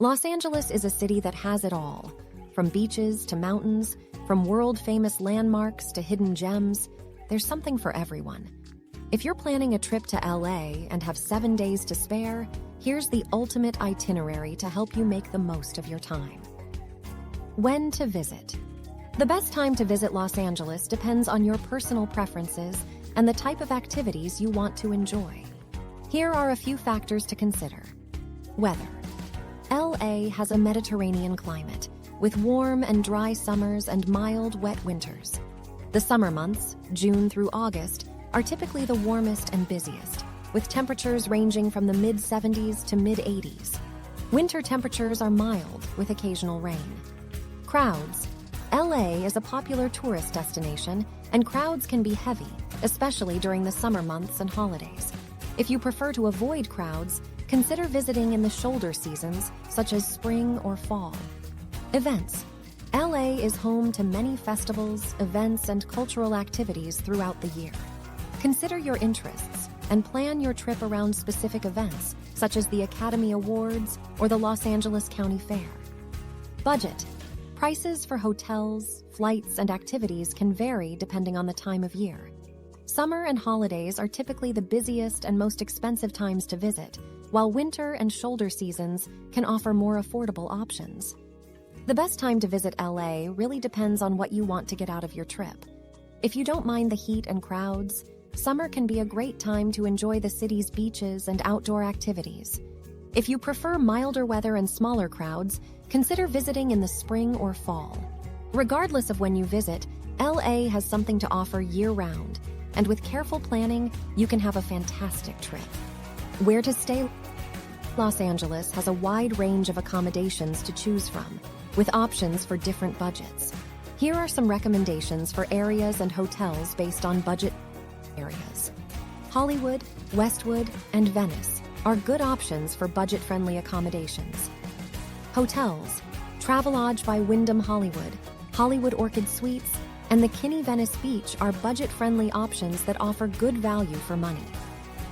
Los Angeles is a city that has it all. From beaches to mountains, from world-famous landmarks to hidden gems, there's something for everyone. If you're planning a trip to LA and have 7 days to spare, here's the ultimate itinerary to help you make the most of your time. When to visit? The best time to visit Los Angeles depends on your personal preferences and the type of activities you want to enjoy. Here are a few factors to consider. Weather. LA has a Mediterranean climate, with warm and dry summers and mild, wet winters. The summer months, June through August, are typically the warmest and busiest, with temperatures ranging from the mid-70s to mid-80s. Winter temperatures are mild, with occasional rain. Crowds. LA is a popular tourist destination, and crowds can be heavy, especially during the summer months and holidays. If you prefer to avoid crowds, consider visiting in the shoulder seasons, such as spring or fall. Events. LA is home to many festivals, events, and cultural activities throughout the year. Consider your interests and plan your trip around specific events, such as the Academy Awards or the Los Angeles County Fair. Budget. Prices for hotels, flights, and activities can vary depending on the time of year. Summer and holidays are typically the busiest and most expensive times to visit, while winter and shoulder seasons can offer more affordable options. The best time to visit LA really depends on what you want to get out of your trip. If you don't mind the heat and crowds, summer can be a great time to enjoy the city's beaches and outdoor activities. If you prefer milder weather and smaller crowds, consider visiting in the spring or fall. Regardless of when you visit, LA has something to offer year-round, and with careful planning, you can have a fantastic trip. Where to stay? Los Angeles has a wide range of accommodations to choose from, with options for different budgets. Here are some recommendations for areas and hotels based on budget areas. Hollywood, Westwood, and Venice are good options for budget-friendly accommodations. Hotels. Travelodge by Wyndham Hollywood, Hollywood Orchid Suites, and the Kinney Venice Beach are budget-friendly options that offer good value for money.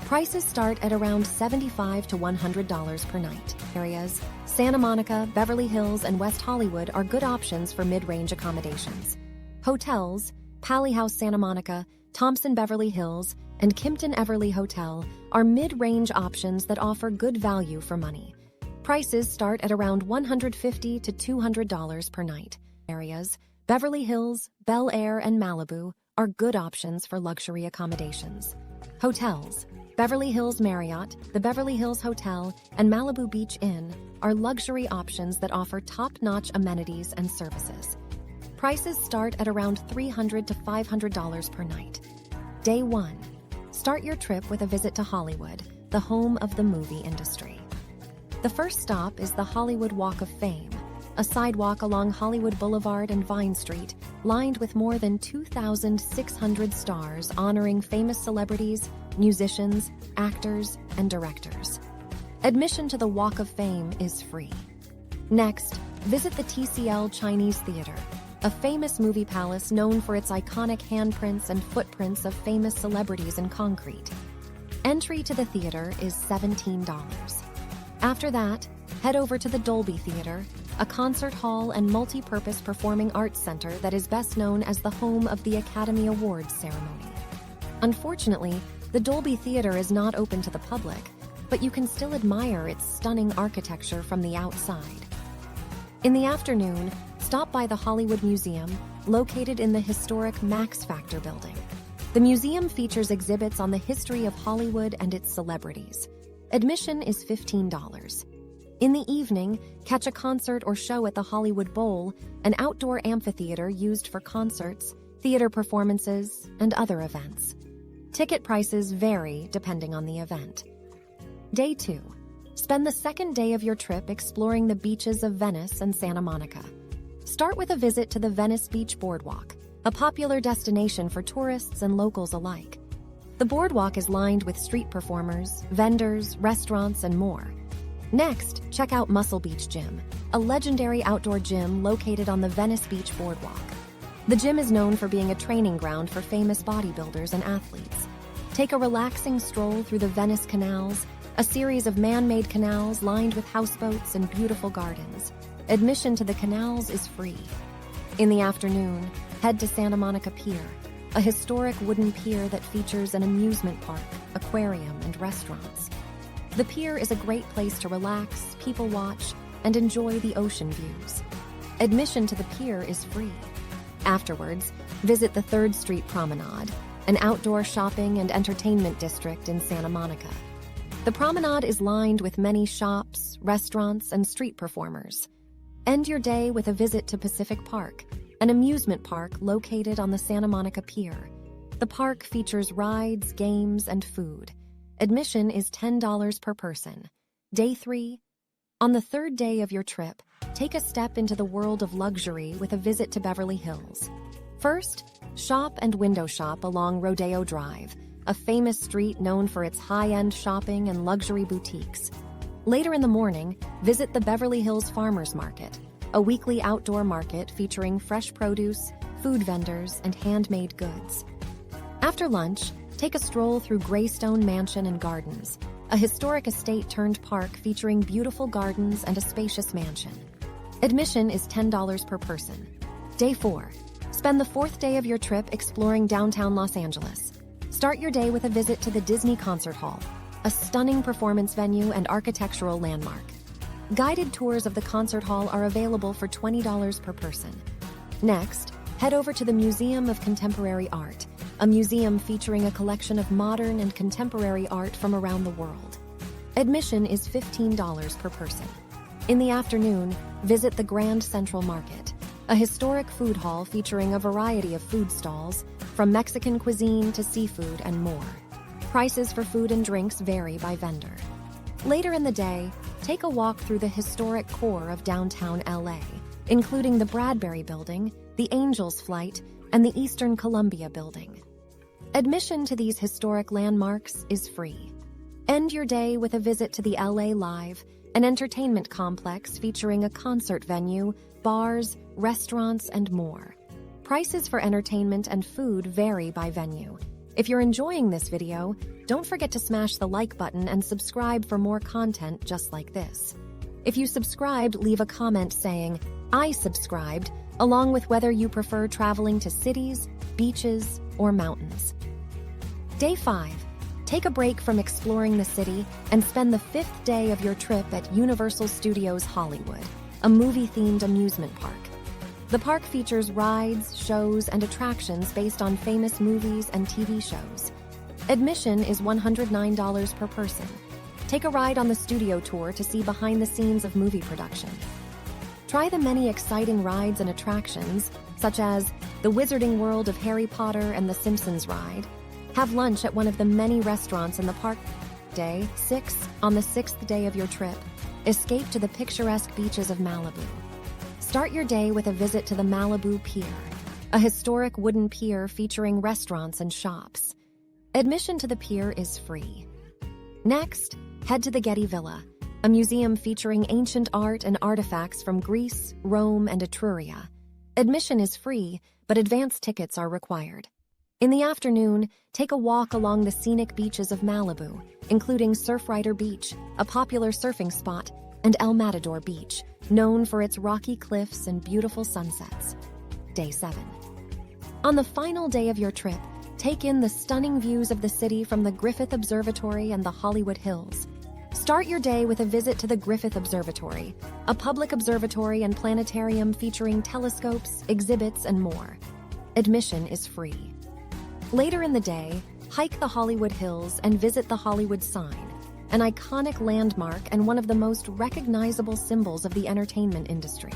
Prices start at around $75 to $100 per night. Areas. Santa Monica, Beverly Hills, and West Hollywood are good options for mid-range accommodations. Hotels. Pally House Santa Monica, Thompson Beverly Hills, and Kimpton Everly Hotel are mid-range options that offer good value for money. Prices start at around $150 to $200 per night. Areas. Beverly Hills, Bel Air, and Malibu are good options for luxury accommodations. Hotels. Beverly Hills Marriott, the Beverly Hills Hotel, and Malibu Beach Inn are luxury options that offer top-notch amenities and services. Prices start at around $300 to $500 per night. Day 1. Start your trip with a visit to Hollywood, the home of the movie industry. The first stop is the Hollywood Walk of Fame, a sidewalk along Hollywood Boulevard and Vine Street, lined with more than 2,600 stars honoring famous celebrities, musicians, actors, and directors. Admission to the Walk of Fame is free. Next, visit the TCL Chinese Theater, a famous movie palace known for its iconic handprints and footprints of famous celebrities in concrete. Entry to the theater is $17. After that, head over to the Dolby Theater, a concert hall and multi-purpose performing arts center that is best known as the home of the Academy Awards ceremony. Unfortunately, the Dolby Theater is not open to the public, but you can still admire its stunning architecture from the outside. In the afternoon, stop by the Hollywood Museum, located in the historic Max Factor building. The museum features exhibits on the history of Hollywood and its celebrities. Admission is $15. In the evening, catch a concert or show at the Hollywood Bowl, an outdoor amphitheater used for concerts, theater performances, and other events. Ticket prices vary depending on the event. Day 2. Spend the second day of your trip exploring the beaches of Venice and Santa Monica. Start with a visit to the Venice Beach Boardwalk, a popular destination for tourists and locals alike. The boardwalk is lined with street performers, vendors, restaurants, and more. Next, check out Muscle Beach Gym, a legendary outdoor gym located on the Venice Beach Boardwalk. The gym is known for being a training ground for famous bodybuilders and athletes. Take a relaxing stroll through the Venice canals, a series of man-made canals lined with houseboats and beautiful gardens. Admission to the canals is free. In the afternoon, head to Santa Monica Pier, a historic wooden pier that features an amusement park, aquarium, and restaurants. The pier is a great place to relax, people watch, and enjoy the ocean views. Admission to the pier is free. Afterwards, visit the 3rd Street Promenade, an outdoor shopping and entertainment district in Santa Monica. The promenade is lined with many shops, restaurants, and street performers. End your day with a visit to Pacific Park, an amusement park located on the Santa Monica Pier. The park features rides, games, and food. Admission is $10 per person. Day 3. On the 3rd day of your trip, take a step into the world of luxury with a visit to Beverly Hills. First, shop and window shop along Rodeo Drive, a famous street known for its high-end shopping and luxury boutiques. Later in the morning, visit the Beverly Hills Farmers Market, a weekly outdoor market featuring fresh produce, food vendors, and handmade goods. After lunch, take a stroll through Greystone Mansion and Gardens, a historic estate turned park featuring beautiful gardens and a spacious mansion. Admission is $10 per person. Day 4. Spend the 4th day of your trip exploring downtown Los Angeles. Start your day with a visit to the Disney Concert Hall, a stunning performance venue and architectural landmark. Guided tours of the concert hall are available for $20 per person. Next, head over to the Museum of Contemporary Art, a museum featuring a collection of modern and contemporary art from around the world. Admission is $15 per person. In the afternoon, visit the Grand Central Market, a historic food hall featuring a variety of food stalls, from Mexican cuisine to seafood and more. Prices for food and drinks vary by vendor. Later in the day, take a walk through the historic core of downtown LA, including the Bradbury Building, the Angels Flight, and the Eastern Columbia Building. Admission to these historic landmarks is free. End your day with a visit to the LA Live, an entertainment complex featuring a concert venue, bars, restaurants, and more. Prices for entertainment and food vary by venue. If you're enjoying this video, don't forget to smash the like button and subscribe for more content just like this. If you subscribed, leave a comment saying, "I subscribed," along with whether you prefer traveling to cities, beaches, or mountains. Day 5. Take a break from exploring the city and spend the 5th day of your trip at Universal Studios Hollywood, a movie-themed amusement park. The park features rides, shows, and attractions based on famous movies and TV shows. Admission is $109 per person. Take a ride on the studio tour to see behind the scenes of movie production. Try the many exciting rides and attractions, such as the Wizarding World of Harry Potter and the Simpsons ride. Have lunch at one of the many restaurants in the park. Day 6. On the 6th day of your trip, escape to the picturesque beaches of Malibu. Start your day with a visit to the Malibu Pier, a historic wooden pier featuring restaurants and shops. Admission to the pier is free. Next, head to the Getty Villa, a museum featuring ancient art and artifacts from Greece, Rome, and Etruria. Admission is free, but advance tickets are required. In the afternoon, take a walk along the scenic beaches of Malibu, including Surfrider Beach, a popular surfing spot, and El Matador Beach, known for its rocky cliffs and beautiful sunsets. Day 7. On the final day of your trip, take in the stunning views of the city from the Griffith Observatory and the Hollywood Hills. Start your day with a visit to the Griffith Observatory, a public observatory and planetarium featuring telescopes, exhibits, and more. Admission is free. Later in the day, hike the Hollywood Hills and visit the Hollywood Sign, an iconic landmark and one of the most recognizable symbols of the entertainment industry.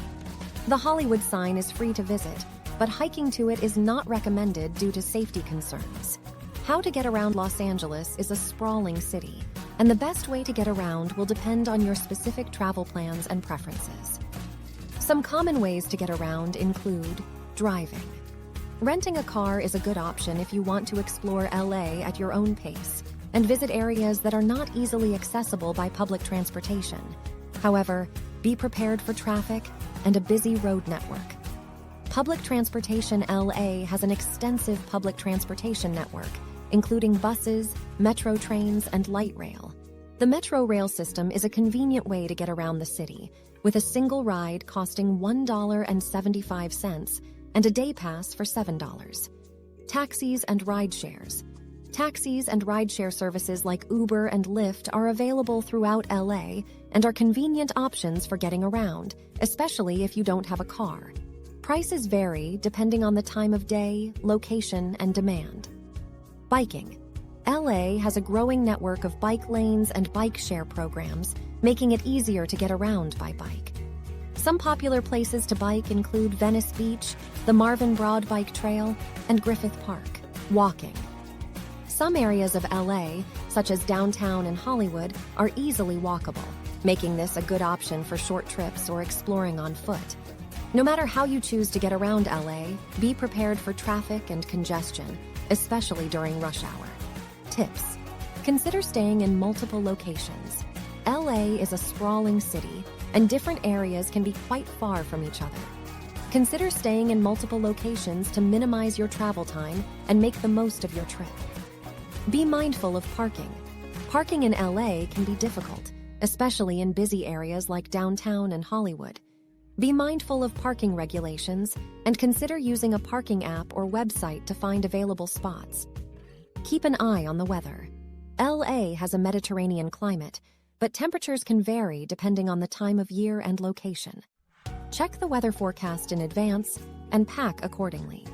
The Hollywood Sign is free to visit, but hiking to it is not recommended due to safety concerns. How to get around Los Angeles is a sprawling city, and the best way to get around will depend on your specific travel plans and preferences. Some common ways to get around include driving. Renting a car is a good option if you want to explore LA at your own pace and visit areas that are not easily accessible by public transportation. However, be prepared for traffic and a busy road network. Public Transportation LA has an extensive public transportation network, including buses, metro trains, and light rail. The Metro rail system is a convenient way to get around the city, with a single ride costing $1.75 and a day pass for $7. Taxis and ride shares. Taxis and rideshare services like Uber and Lyft are available throughout LA and are convenient options for getting around, especially if you don't have a car. Prices vary depending on the time of day, location, and demand. Biking. LA has a growing network of bike lanes and bike share programs, making it easier to get around by bike. Some popular places to bike include Venice Beach, the Marvin Broad Bike Trail, and Griffith Park. Walking. Some areas of LA, such as downtown and Hollywood, are easily walkable, making this a good option for short trips or exploring on foot. No matter how you choose to get around LA, be prepared for traffic and congestion, especially during rush hour. Tips. Consider staying in multiple locations. LA is a sprawling city, and different areas can be quite far from each other. Consider staying in multiple locations to minimize your travel time and make the most of your trip. Be mindful of parking. Parking in LA can be difficult, especially in busy areas like downtown and Hollywood. Be mindful of parking regulations and consider using a parking app or website to find available spots. Keep an eye on the weather. LA has a Mediterranean climate, but temperatures can vary depending on the time of year and location. Check the weather forecast in advance and pack accordingly.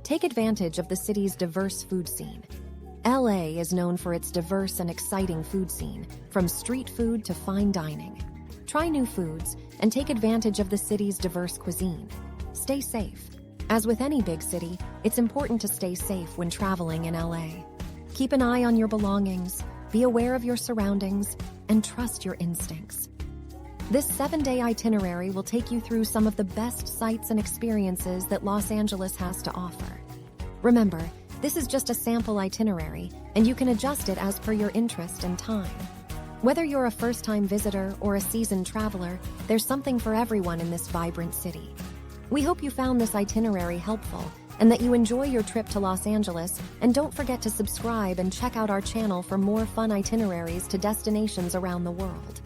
Take advantage of the city's diverse food scene. LA is known for its diverse and exciting food scene, from street food to fine dining. Try new foods and take advantage of the city's diverse cuisine. Stay safe. As with any big city, it's important to stay safe when traveling in LA. Keep an eye on your belongings, be aware of your surroundings, and trust your instincts. This 7-day itinerary will take you through some of the best sights and experiences that Los Angeles has to offer. Remember, this is just a sample itinerary, and you can adjust it as per your interest and time. Whether you're a first-time visitor or a seasoned traveler, there's something for everyone in this vibrant city. We hope you found this itinerary helpful and that you enjoy your trip to Los Angeles, and don't forget to subscribe and check out our channel for more fun itineraries to destinations around the world.